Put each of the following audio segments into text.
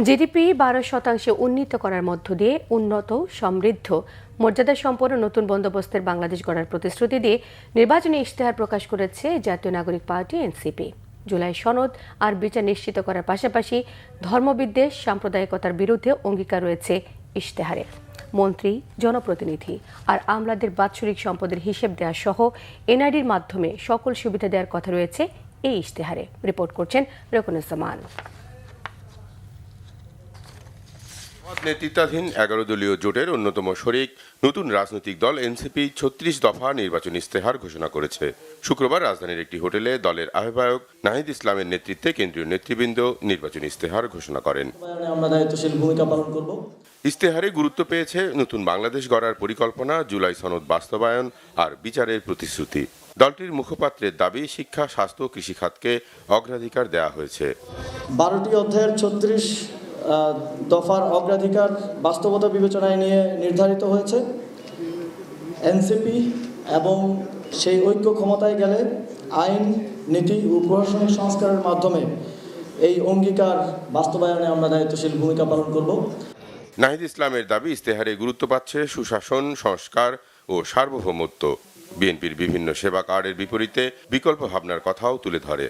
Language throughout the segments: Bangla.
জিডিপি 12% উন্নীত করার মধ্য দিয়ে উন্নত, সমৃদ্ধ, মর্যাদা সম্পন্ন নতুন বন্দোবস্তের বাংলাদেশ গড়ার প্রতিশ্রুতি দিয়ে নির্বাচনী ইশতেহার প্রকাশ করেছে জাতীয় নাগরিক পার্টি এনসিপি। জুলাই সনদ আর বিচার নিশ্চিত করার পাশাপাশি ধর্মবিদ্বেষ, সাম্প্রদায়িকতার বিরুদ্ধে অঙ্গীকার রয়েছে ইশতেহারে। মন্ত্রী, জনপ্রতিনিধি আর আমলাদের বাৎসরিক সম্পদের হিসেব দেওয়া সহ এনআইডির মাধ্যমে সকল সুবিধা দেওয়ার কথা রয়েছে এই ইশতেহারে। রিপোর্ট করছেন রকুনুজ্জামান। নেতৃত্বাধীন 11 দলীয় জোটের অন্যতম শরিক নতুন রাজনৈতিক দল এনসিপি 36 দফা নির্বাচনী ইশতেহার ঘোষণা করেছে। শুক্রবার রাজধানীর একটি হোটেলে দলের আহ্বায়ক নাহিদ ইসলামের নেতৃত্বে কেন্দ্রীয় নেতৃবৃন্দ নির্বাচনী ইশতেহার ঘোষণা করেন। আমরা দায়িত্বশীল ভূমিকা পালন করব। ইশতেহারে গুরুত্ব পেয়েছে নতুন বাংলাদেশ গড়ার পরিকল্পনা, জুলাই সনদ বাস্তবায়ন আর বিচারের প্রতিশ্রুতি। দলটির মুখপাত্রের দাবি, শিক্ষা, স্বাস্থ্য, কৃষি খাতকে অগ্রাধিকার দেওয়া হয়েছে। 12টি অধ্যায়ের 36 দফার অগ্রাধিকার বাস্তবতা বিবেচনায় নিয়ে নির্ধারিত হয়েছে। এনসিপি এবং সেই ঐক্য ক্ষমতায় গেলে আইন, নীতি ও প্রশাসনিক সংস্কারের মাধ্যমে এই অঙ্গীকার বাস্তবায়নে আমরা দায়িত্বশীল ভূমিকা পালন করব। নাহিদ ইসলামের দাবি, ইশতেহারে গুরুত্ব পাচ্ছে সুশাসন, সংস্কার ও সার্বভৌমত্ব। বিএনপির বিভিন্ন সেবা কার্ডের বিপরীতে বিকল্প ভাবনার কথাও তুলে ধরে।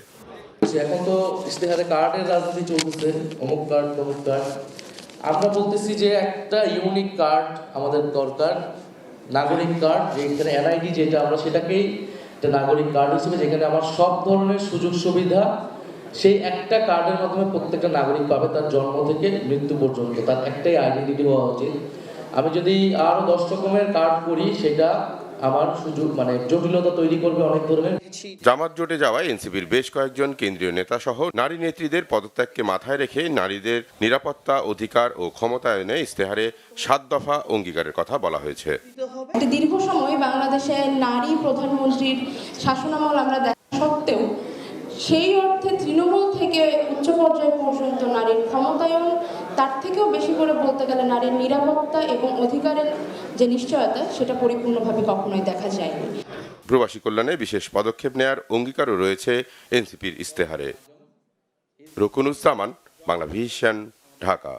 এখন তো ইশতেহারে কার্ডের রাজনীতি চলতেছে, অমুক কার্ড তমুক কার্ড। আমরা বলতেছি যে একটা ইউনিক কার্ড আমাদের দরকার, নাগরিক কার্ড, যেখানে এনআইডি যেটা আমরা সেটাকেই একটা নাগরিক কার্ড হিসেবে, যেখানে আমার সব ধরনের সুযোগ সুবিধা সেই একটা কার্ডের মাধ্যমে প্রত্যেকটা নাগরিক পাবে, তার জন্ম থেকে মৃত্যু পর্যন্ত তার একটাই আইডেন্টিটি হওয়া উচিত। আমি যদি আরো 10 রকমের কার্ড করি, সেটা আমার সুযোগ জটিলতা তৈরি করবে অনেক ধরনের। জামাত জোটে যাওয়া এনসিপির বেশ কয়েকজন কেন্দ্রীয় নেতা সহ নারী নেত্রীদের পদত্যাগকে মাথায় রেখে নারীদের নিরাপত্তা, অধিকার ও ক্ষমতায়নে ইশতেহারে 7 দফা অঙ্গীকারের কথা বলা হয়েছে। দীর্ঘ সময় বাংলাদেশে নারী প্রধানমন্ত্রীর শাসনামল আমরা দেখা সত্ত্বেও সেই অর্থে তৃণমূল থেকে উচ্চ পর্যায় পর্যন্ত নারীর ক্ষমতায়ন, তার থেকেও বেশি করে বলতে গেলে নারীর নিরাপত্তা এবং অধিকারের যে নিশ্চয়তা, সেটা পরিপূর্ণভাবে কখনোই দেখা যায়নি। প্রবাসী কল্যাণে বিশেষ পদক্ষেপ নেয়ার অঙ্গীকারও রয়েছে এনসিপির ইশতেহারে। রকুনুজ্জামান, বাংলাভিশন, ঢাকা।